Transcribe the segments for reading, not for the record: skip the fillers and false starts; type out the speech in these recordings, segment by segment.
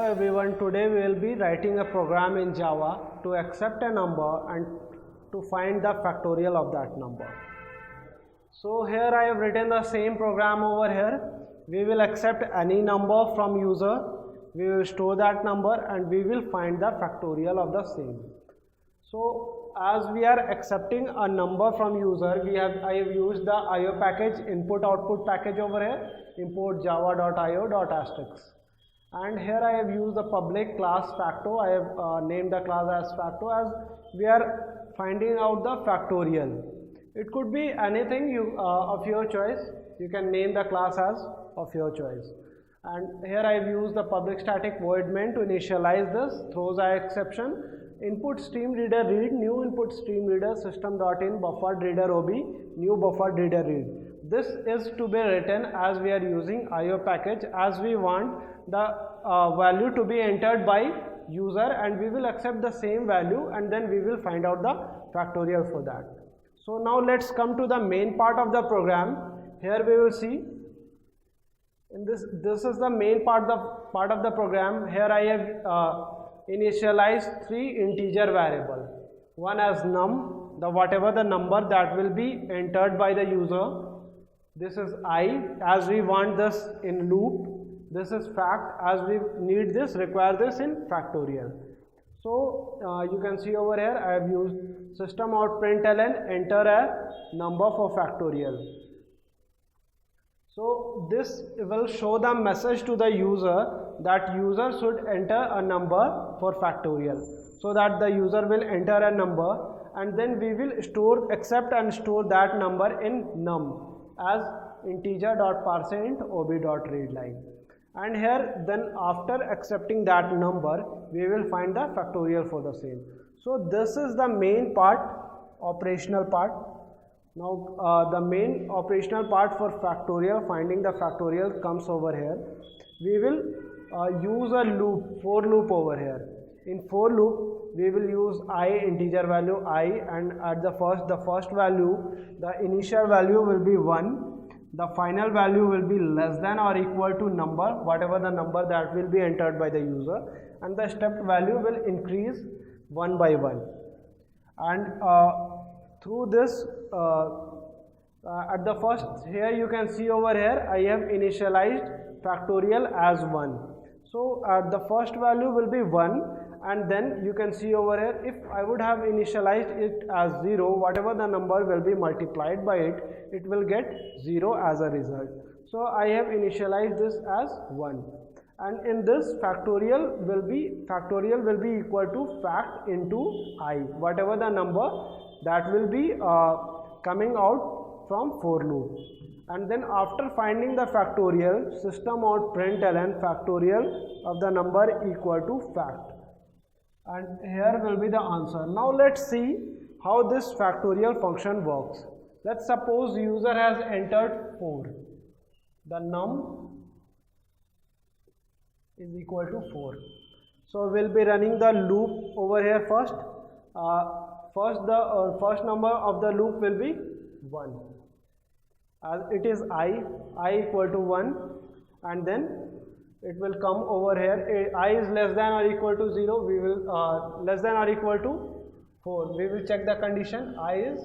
everyone, today we will be writing a program in Java to accept a number and to find the factorial of that number. So here I have written the same program over here. We will accept any number from user, we will store that number and we will find the factorial of the same. So as we are accepting a number from user, I have used the IO package, input output package over here, import java.io.asterisk. And here I have used the public class facto. I have named the class as facto as we are finding out the factorial. It could be anything of your choice. You can name the class as of your choice. And here I have used the public static void main to initialize this, throws I exception, input stream reader read, new input stream reader system.in buffered reader ob, new buffered reader read. This is to be written as we are using IO package, as we want the value to be entered by user and we will accept the same value and then we will find out the factorial for that. So now let's come to the main part of the program. Here we will see in this is the main part of the program. Here I have initialized three integer variable. One as num, whatever the number that will be entered by the user. This is I, as we want this in loop. This is fact, as we need this, require this in factorial. So you can see over here I have used system out println enter a number for factorial. So this will show the message to the user that user should enter a number for factorial. So that the user will enter a number and then we will accept and store that number in num as integer.parseInt ob.readline. And here then after accepting that number we will find the factorial for the same. So this is the main part, operational part. Now the main operational part for factorial, finding the factorial, comes over here. We will use a loop, for loop over here. In for loop we will use I, integer value I, and at the first value, the initial value will be 1. The final value will be less than or equal to number, whatever the number that will be entered by the user, and the stepped value will increase one by one. And through this, at the first, here you can see over here, I have initialized factorial as 1. So the first value will be 1. And then you can see over here, if I would have initialized it as 0, whatever the number will be multiplied by it, it will get 0 as a result. So I have initialized this as 1. And in this factorial will be equal to fact into I, whatever the number that will be coming out from for loop. And then after finding the factorial, system out println factorial of the number equal to fact. And here will be the answer. Now let's see how this factorial function works. Let's suppose user has entered 4. The num is equal to 4. So we'll be running the loop over here first. The first number of the loop will be 1. As it is I equal to 1, and then it will come over here. I is less than or equal to 0. We will less than or equal to 4. We will check the condition. I is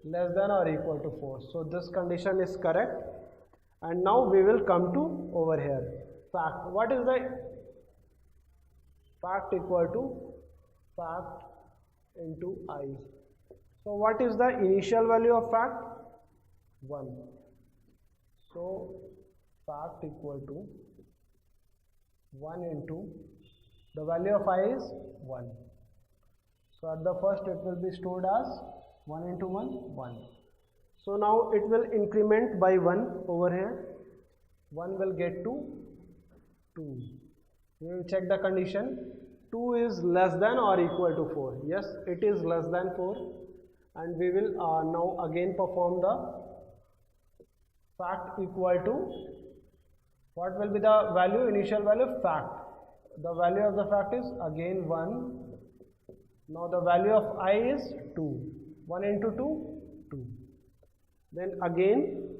less than or equal to 4. So this condition is correct. And now we will come to over here. Fact. What is the fact equal to fact into I? So what is the initial value of fact? 1. So fact equal to 1 into the value of I is 1. So at the first it will be stored as 1 into 1, 1. So now it will increment by 1 over here. 1 will get to 2. We will check the condition. 2 is less than or equal to 4. Yes, it is less than 4. And we will now again perform the fact equal to, what will be the value, initial value, fact. The value of the fact is again 1. Now the value of I is 2. 1 into 2, 2. Then again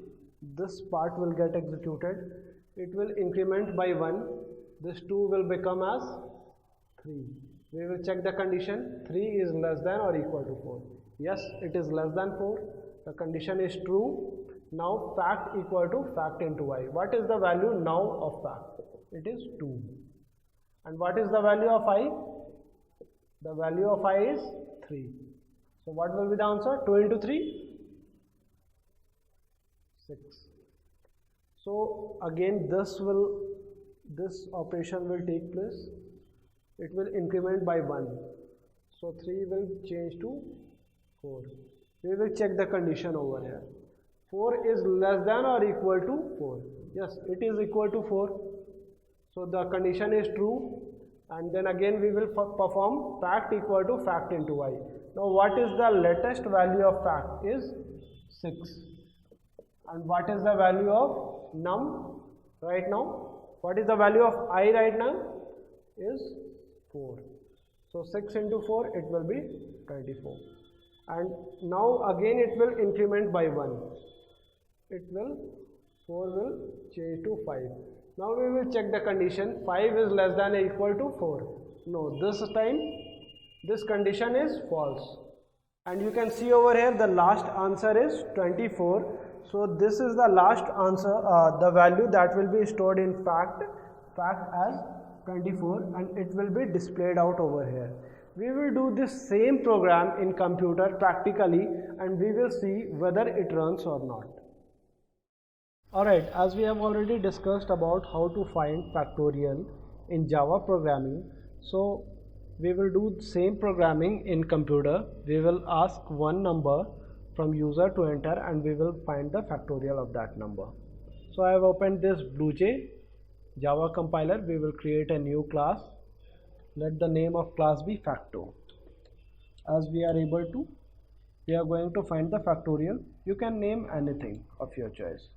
this part will get executed. It will increment by 1. this 2 will become as 3. We will check the condition. 3 is less than or equal to 4. Yes, it is less than 4. The condition is true. Now fact equal to fact into y. What is the value now of fact? It is 2. And what is the value of I? The value of I is 3. So what will be the answer? 2 into 3? 6. So again this operation will take place. It will increment by 1. So 3 will change to 4. We will check the condition over here. 4 is less than or equal to 4. Yes, it is equal to 4. So the condition is true. And then again we will perform fact equal to fact into y. Now what is the latest value of fact? Is 6. And what is the value of num right now? What is the value of I right now? Is 4. So 6 into 4, it will be 24. And now again it will increment by 1. 4 will change to 5. Now we will check the condition. 5 is less than or equal to 4. No, this time this condition is false. And you can see over here the last answer is 24. So this is the last answer, the value that will be stored in fact as 24, and it will be displayed out over here. We will do this same program in computer practically, and we will see whether it runs or not. Alright, as we have already discussed about how to find factorial in Java programming, so we will do the same programming in computer. We will ask one number from user to enter, and we will find the factorial of that number. So I have opened this BlueJ Java compiler. We will create a new class. Let the name of class be facto. As we are able to, we are going to find the factorial. You can name anything of your choice.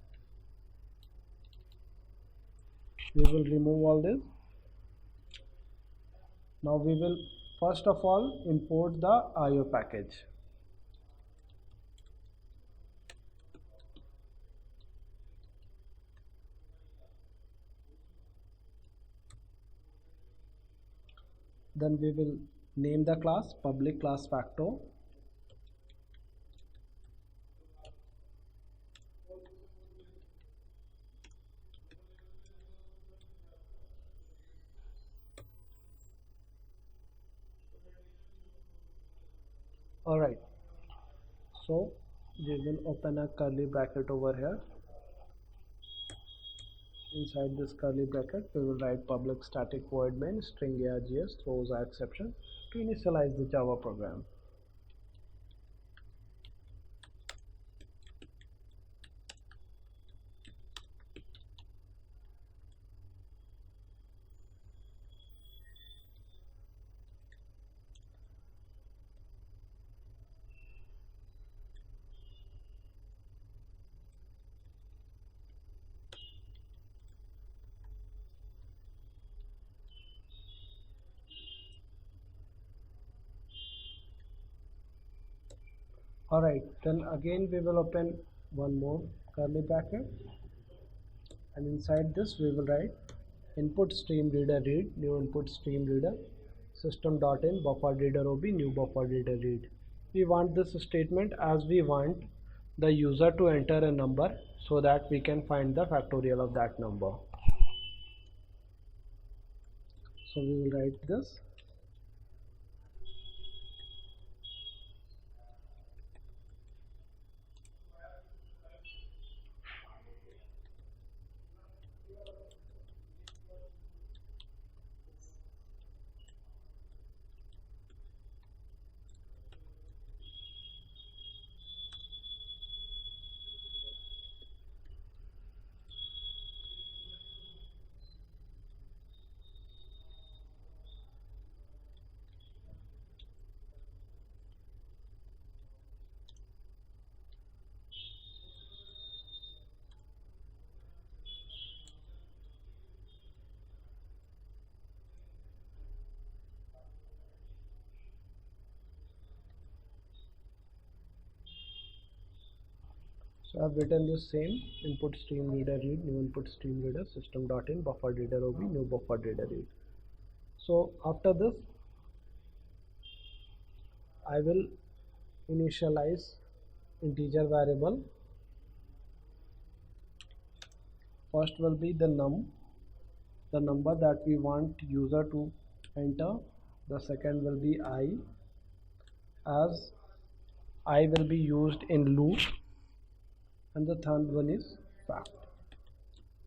We will remove all this. Now we will first of all import the IO package. Then we will name the class public class facto. Alright, so we will open a curly bracket over here. Inside this curly bracket, we will write public static void main string args throws are exception to initialize the Java program. Alright, then again we will open one more curly bracket, and inside this we will write input stream reader read new input stream reader system.in buffer reader ob new buffer reader read. We want this statement as we want the user to enter a number so that we can find the factorial of that number. So we will write this. So I've written this same input stream reader read, new input stream reader, system.in buffer reader ob, new buffer reader read. So after this I will initialize integer variable. First will be the number that we want user to enter. The second will be I, as I will be used in loop, and the third one is fact.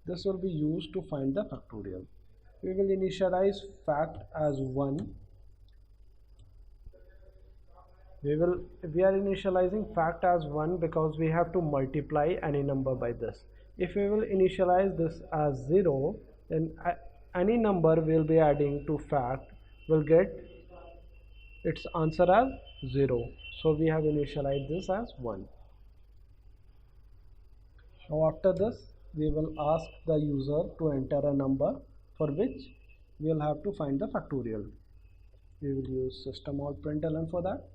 This will be used to find the factorial. We will initialize fact as 1. We are initializing fact as 1 because we have to multiply any number by this. If we will initialize this as 0, then any number we'll be adding to fact will get its answer as 0. So we have initialized this as 1. Now after this we will ask the user to enter a number for which we will have to find the factorial. We will use system.out.println for that.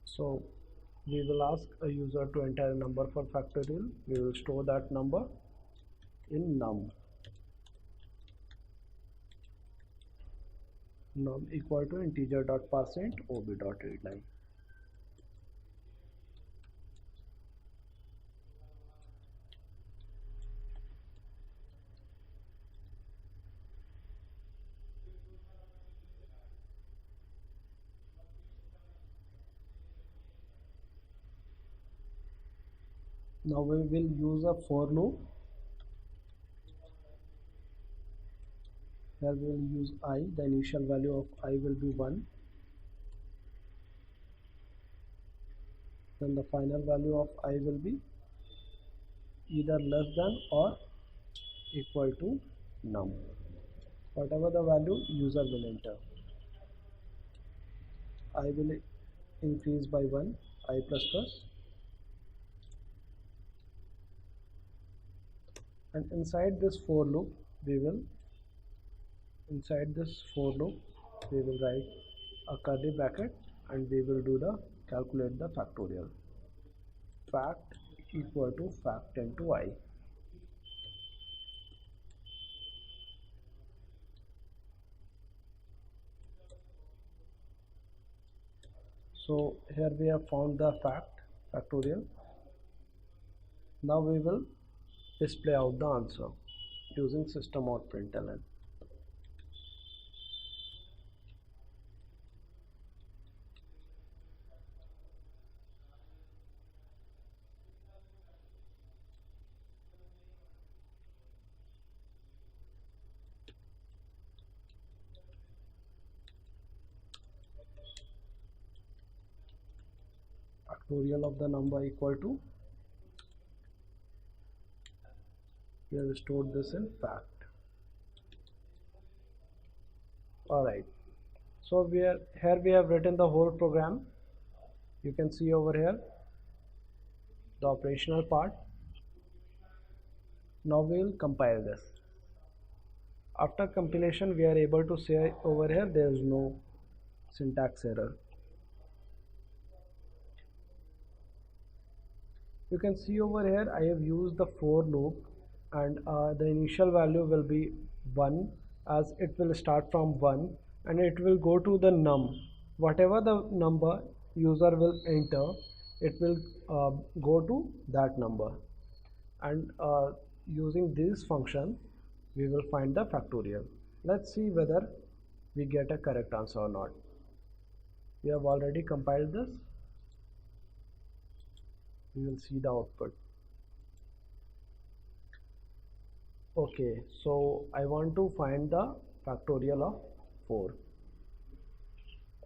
So we will ask a user to enter a number for factorial. We will store that number in num equal to integer.parseInt ob.readline. Now we will use a for loop. Here we will use I. The initial value of I will be 1. Then the final value of I will be either less than or equal to num. Whatever the value user will enter. I will increase by 1, I plus plus. And inside this for loop we will write a curly bracket and we will do the calculate the factorial. Fact equal to fact into I. So here we have found the factorial. Now we will display out the answer using system.out.println. Factorial of the number equal to, we have stored this in fact. Alright, so here we have written the whole program. You can see over here the operational part. Now we will compile this. After compilation we are able to say over here there is no syntax error. You can see over here I have used the for loop, and the initial value will be 1, as it will start from 1 and it will go to the num. Whatever the number user will enter, it will go to that number, and using this function we will find the factorial. Let's see whether we get a correct answer or not. We have already compiled this. We will see the output. Okay, so I want to find the factorial of 4,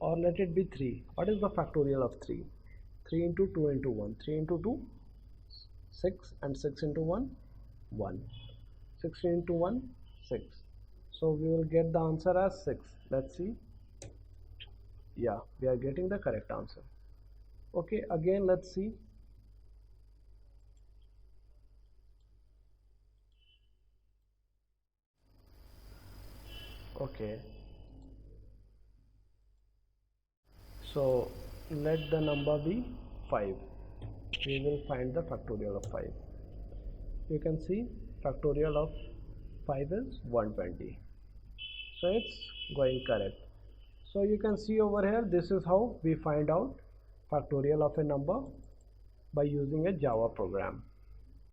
or let it be 3. What is the factorial of 3? 3 into 2 into 1. 3 into 2, 6, and 6 into 1, 1. 6 into 1, 6. So we will get the answer as 6. Let's see. Yeah, we are getting the correct answer. Okay, again let's see. Okay, so let the number be 5. We will find the factorial of 5. You can see factorial of 5 is 120. So it's going correct. So you can see over here, this is how we find out factorial of a number by using a Java program.